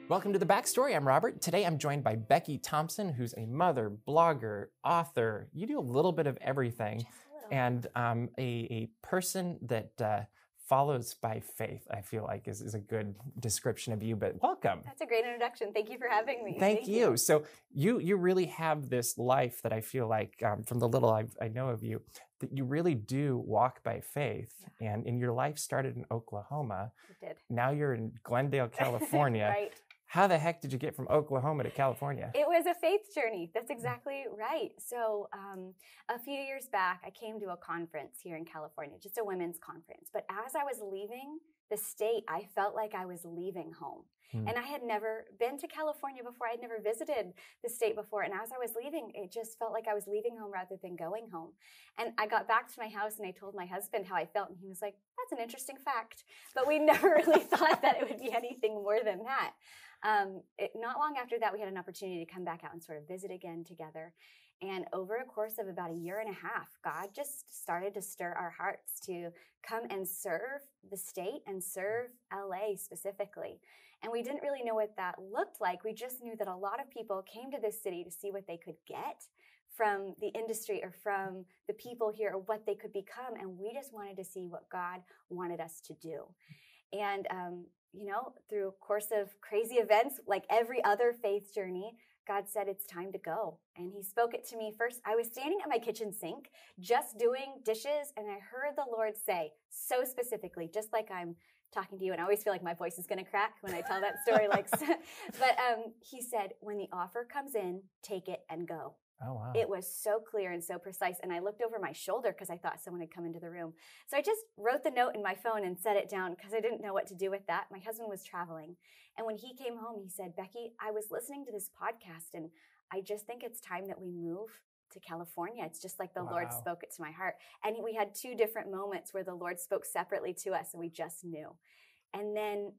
Welcome to The Backstory. I'm Robert. Today I'm joined by Becky Thompson, who's a mother, blogger, author. You do a little bit of everything. And a person that follows by faith, I feel like, is a good description of you. But welcome. That's a great introduction. Thank you for having me. Thank you. So you really have this life that I feel like, from the little I know of you, that you really do walk by faith. Yeah. And your life started in Oklahoma. It did. Now you're in Glendale, California. Right. How the heck did you get from Oklahoma to California? It was a faith journey. That's exactly right. So a few years back, I came to a conference here in California, just a women's conference. But as I was leaving the state, I felt like I was leaving home. And I had never been to California before. I had never visited the state before. And as I was leaving, it just felt like I was leaving home rather than going home. And I got back to my house and I told my husband how I felt. And he was like, that's an interesting fact. But we never really thought that it would be anything more than that. Not long after that, we had an opportunity to come back out and sort of visit again together. And over a course of about a year and a half, God just started to stir our hearts to come and serve the state and serve LA specifically. And we didn't really know what that looked like. We just knew that a lot of people came to this city to see what they could get from the industry or from the people here or what they could become. And we just wanted to see what God wanted us to do. And, through a course of crazy events, like every other faith journey, God said, it's time to go. And he spoke it to me first. I was standing at my kitchen sink, just doing dishes, and I heard the Lord say, so specifically, just like I'm talking to you, and I always feel like my voice is going to crack when I tell that story. But he said, when the offer comes in, take it and go. Oh, wow. It was so clear and so precise. And I looked over my shoulder because I thought someone had come into the room. So I just wrote the note in my phone and set it down because I didn't know what to do with that. My husband was traveling. And when he came home, he said, Becky, I was listening to this podcast and I just think it's time that we move to California. It's just like the Lord spoke it to my heart. And we had two different moments where the Lord spoke separately to us and we just knew. And then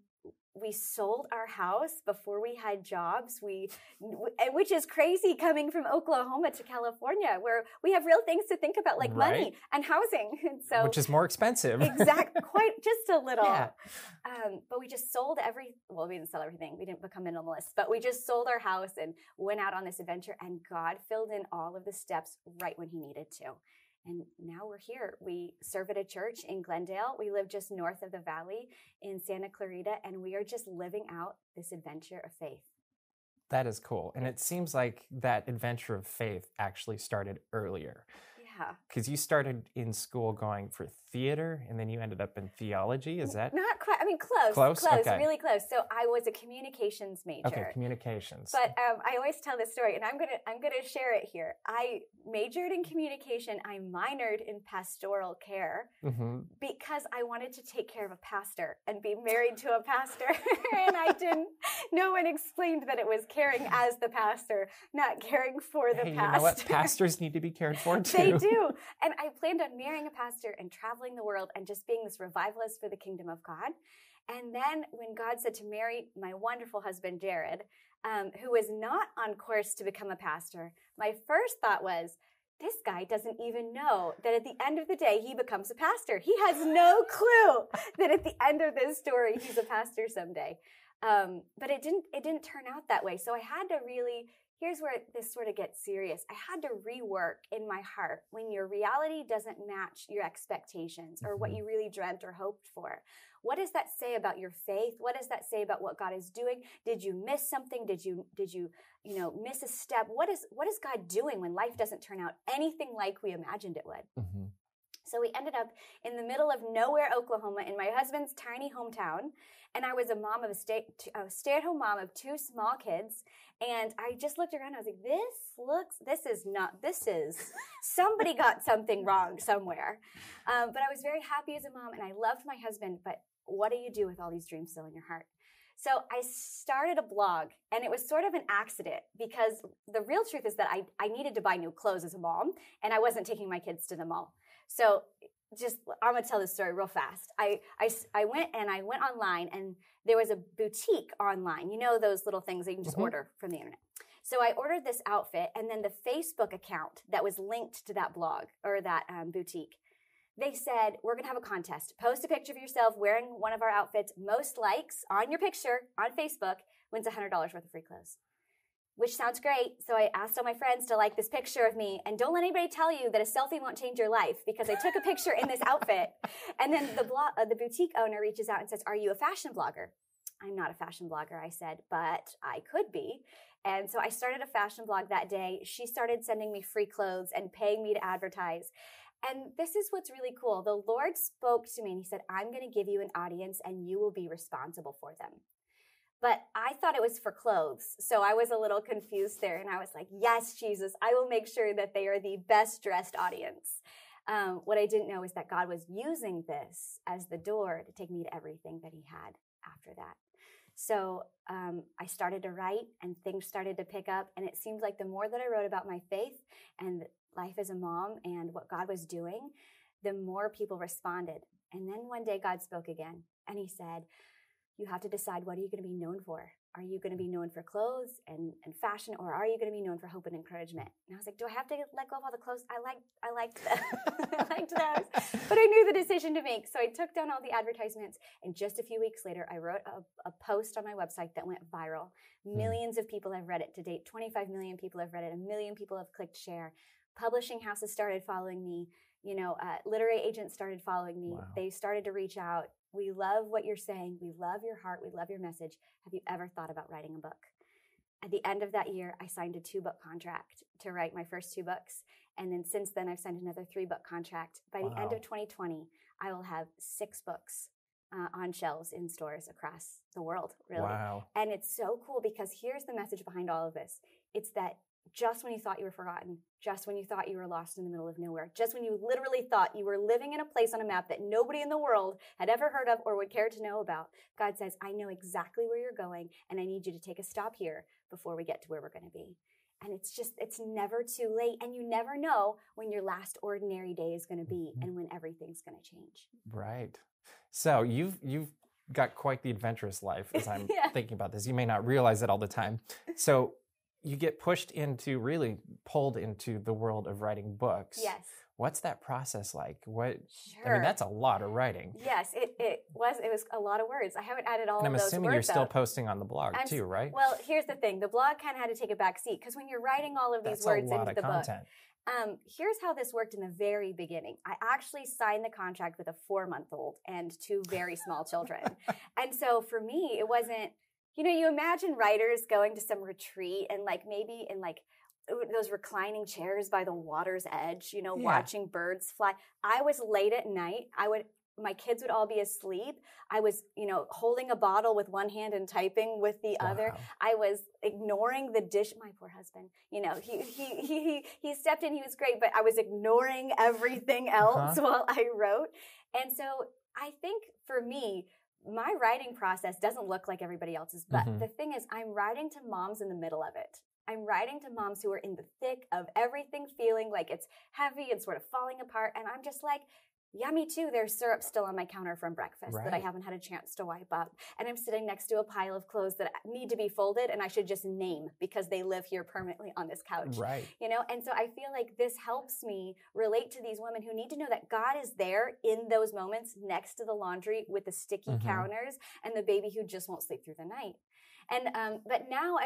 we sold our house before we had jobs. Which is crazy coming from Oklahoma to California, where we have real things to think about, like money and housing. And so, which is more expensive. Exactly, quite just a little. Yeah. But we just sold we didn't sell everything. We didn't become minimalists, but we just sold our house and went out on this adventure. And God filled in all of the steps right when He needed to. And now we're here. We serve at a church in Glendale. We live just north of the valley in Santa Clarita, and we are just living out this adventure of faith. That is cool. And it seems like that adventure of faith actually started earlier. Yeah. Because you started in school going for theater, and then you ended up in theology. Is that? Not quite. I mean, close. Close? Okay. Really close. So I was a communications major. Okay, communications. But I always tell this story, and I'm gonna share it here. I majored in communication. I minored in pastoral care because I wanted to take care of a pastor and be married to a pastor. And no one explained that it was caring as the pastor, not caring for the pastor. You know what? Pastors need to be cared for too. They do. And I planned on marrying a pastor and traveling the world and just being this revivalist for the kingdom of God. And then when God said to marry my wonderful husband, Jared, who was not on course to become a pastor, my first thought was, this guy doesn't even know that at the end of the day, he becomes a pastor. He has no clue that at the end of this story, he's a pastor someday. But it didn't turn out that way. So I had to really, here's where this sort of gets serious. I had to rework in my heart when your reality doesn't match your expectations or what you really dreamt or hoped for. What does that say about your faith? What does that say about what God is doing? Did you miss something? Did you miss a step? What is God doing when life doesn't turn out anything like we imagined it would? So we ended up in the middle of nowhere, Oklahoma, in my husband's tiny hometown. And I was a mom of a stay-at-home mom of two small kids. And I just looked around. I was like, somebody got something wrong somewhere. But I was very happy as a mom and I loved my husband. But what do you do with all these dreams still in your heart? So I started a blog, and it was sort of an accident because the real truth is that I needed to buy new clothes as a mom, and I wasn't taking my kids to the mall. So I'm going to tell this story real fast. I went online, and there was a boutique online. You know those little things that you can just order from the internet. So I ordered this outfit, and then the Facebook account that was linked to that blog or that boutique, they said, we're going to have a contest. Post a picture of yourself wearing one of our outfits. Most likes on your picture on Facebook wins $100 worth of free clothes, which sounds great. So I asked all my friends to like this picture of me. And don't let anybody tell you that a selfie won't change your life, because I took a picture in this outfit. And then the boutique owner reaches out and says, are you a fashion blogger? I'm not a fashion blogger, I said, but I could be. And so I started a fashion blog that day. She started sending me free clothes and paying me to advertise. And this is what's really cool. The Lord spoke to me and he said, I'm going to give you an audience and you will be responsible for them. But I thought it was for clothes. So I was a little confused there. And I was like, yes, Jesus, I will make sure that they are the best dressed audience. What I didn't know is that God was using this as the door to take me to everything that he had after that. So I started to write and things started to pick up. And it seemed like the more that I wrote about my faith and life as a mom and what God was doing, the more people responded. And then one day God spoke again and he said, you have to decide, what are you going to be known for? Are you going to be known for clothes and fashion, or are you going to be known for hope and encouragement? And I was like, do I have to let go of all the clothes? I liked them. I liked those. But I knew the decision to make. So I took down all the advertisements. And just a few weeks later, I wrote a post on my website that went viral. Millions of people have read it to date. 25 million people have read it. 1 million people have clicked share. Publishing houses started following me. Literary agents started following me. Wow. They started to reach out. We love what you're saying. We love your heart. We love your message. Have you ever thought about writing a book? At the end of that year, I signed a 2-book contract to write my first 2 books. And then since then, I've signed another 3-book contract. By the end of 2020, I will have 6 books on shelves in stores across the world, really. Wow. And it's so cool because here's the message behind all of this. It's that just when you thought you were forgotten, just when you thought you were lost in the middle of nowhere, just when you literally thought you were living in a place on a map that nobody in the world had ever heard of or would care to know about, God says, I know exactly where you're going, and I need you to take a stop here before we get to where we're going to be. And it's never too late, and you never know when your last ordinary day is going to be and when everything's going to change. Right. So you've got quite the adventurous life as I'm thinking about this. You may not realize it all the time. So you get pulled into the world of writing books. Yes. What's that process like? Sure. I mean, that's a lot of writing. Yes, it was a lot of words. I haven't added all of those words. And I'm assuming you're still posting on the blog too, right? Well, here's the thing. The blog kind of had to take a back seat because when you're writing all of these words into the book, here's how this worked in the very beginning. I actually signed the contract with a 4-month-old and 2 very small children. And so for me, it wasn't, you imagine writers going to some retreat and maybe in those reclining chairs by the water's edge, watching birds fly. I was late at night. My kids would all be asleep. I was, holding a bottle with one hand and typing with the other. I was ignoring the dish. My poor husband, he stepped in. He was great, but I was ignoring everything else while I wrote. And so I think for me, my writing process doesn't look like everybody else's, but the thing is, I'm writing to moms in the middle of it. I'm writing to moms who are in the thick of everything, feeling like it's heavy and sort of falling apart. And I'm just like, yeah, me too. There's syrup still on my counter from breakfast that I haven't had a chance to wipe up. And I'm sitting next to a pile of clothes that need to be folded and I should just name because they live here permanently on this couch. Right. And so I feel like this helps me relate to these women who need to know that God is there in those moments next to the laundry with the sticky counters and the baby who just won't sleep through the night. And but now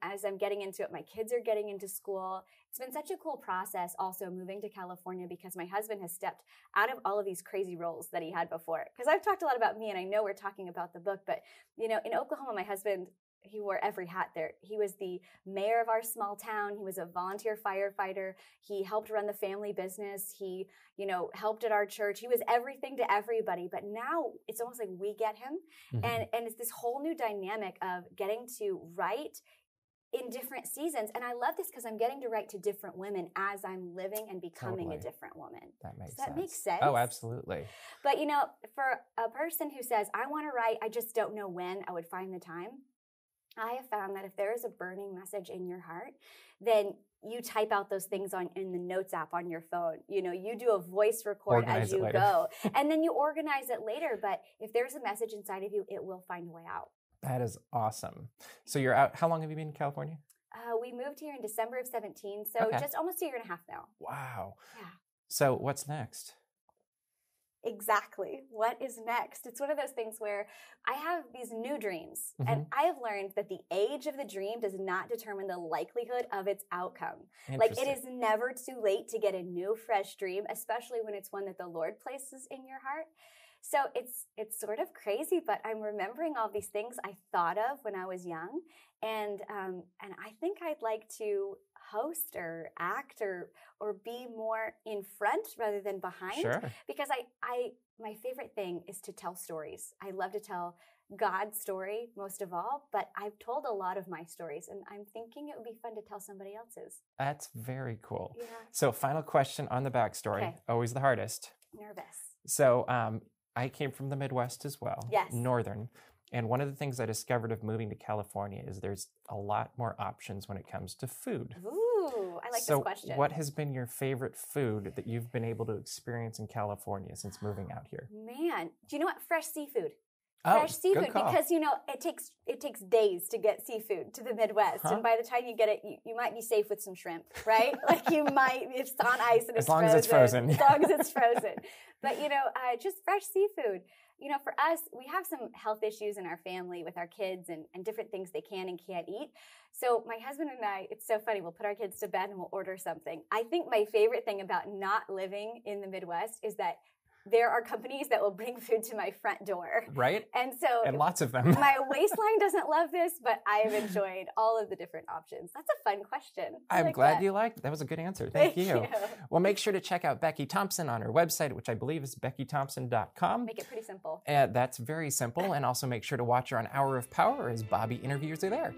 as I'm getting into it, my kids are getting into school. It's been such a cool process also moving to California because my husband has stepped out of all of these crazy roles that he had before. Because I've talked a lot about me and I know we're talking about the book, but in Oklahoma, my husband, he wore every hat there. He was the mayor of our small town. He was a volunteer firefighter. He helped run the family business. He, helped at our church. He was everything to everybody. But now it's almost like we get him. And it's this whole new dynamic of getting to write in different seasons. And I love this because I'm getting to write to different women as I'm living and becoming a different woman. Does that make sense? Oh, absolutely. But, for a person who says, I want to write, I just don't know when I would find the time. I have found that if there is a burning message in your heart, then you type out those things in the notes app on your phone. You do a voice record as you go, and then you organize it later. But if there's a message inside of you, it will find a way out. That is awesome. So you're out. How long have you been in California? We moved here in December of 2017, so just almost a year and a half now. Wow. Yeah. So what's next? exactly what is next. It's one of those things where I have these new dreams, and I have learned that the age of the dream does not determine the likelihood of its outcome. Like, it is never too late to get a new, fresh dream, especially when it's one that the Lord places in your heart. So it's sort of crazy, but I'm remembering all these things I thought of when I was young, and I think I'd like to host or act or be more in front rather than behind. Sure. Because my favorite thing is to tell stories. I love to tell God's story most of all, but I've told a lot of my stories, and I'm thinking it would be fun to tell somebody else's. That's very cool. Yeah. So final question on the backstory, Okay. Always the hardest. Nervous. So I came from the Midwest as well. Yes. Northern. And one of the things I discovered of moving to California is there's a lot more options when it comes to food. Ooh, I like this question. So what has been your favorite food that you've been able to experience in California since moving out here? Man, do you know what? Fresh seafood. Oh, Fresh seafood, good call. because it takes days to get seafood to the Midwest, and by the time you get it, you might be safe with some shrimp, right? Like, you might, if it's on ice and it's frozen. As long as it's frozen. As long as it's frozen. But just fresh seafood. For us, we have some health issues in our family with our kids and different things they can and can't eat. So my husband and I, it's so funny, we'll put our kids to bed and we'll order something. I think my favorite thing about not living in the Midwest is that there are companies that will bring food to my front door. Right? And lots of them. My waistline doesn't love this, but I've enjoyed all of the different options. That's a fun question. I'm glad you liked it. That was a good answer. Thank you. Well, make sure to check out Becky Thompson on her website, which I believe is beckythompson.com. Make it pretty simple. That's very simple. And also make sure to watch her on Hour of Power as Bobby interviews her there.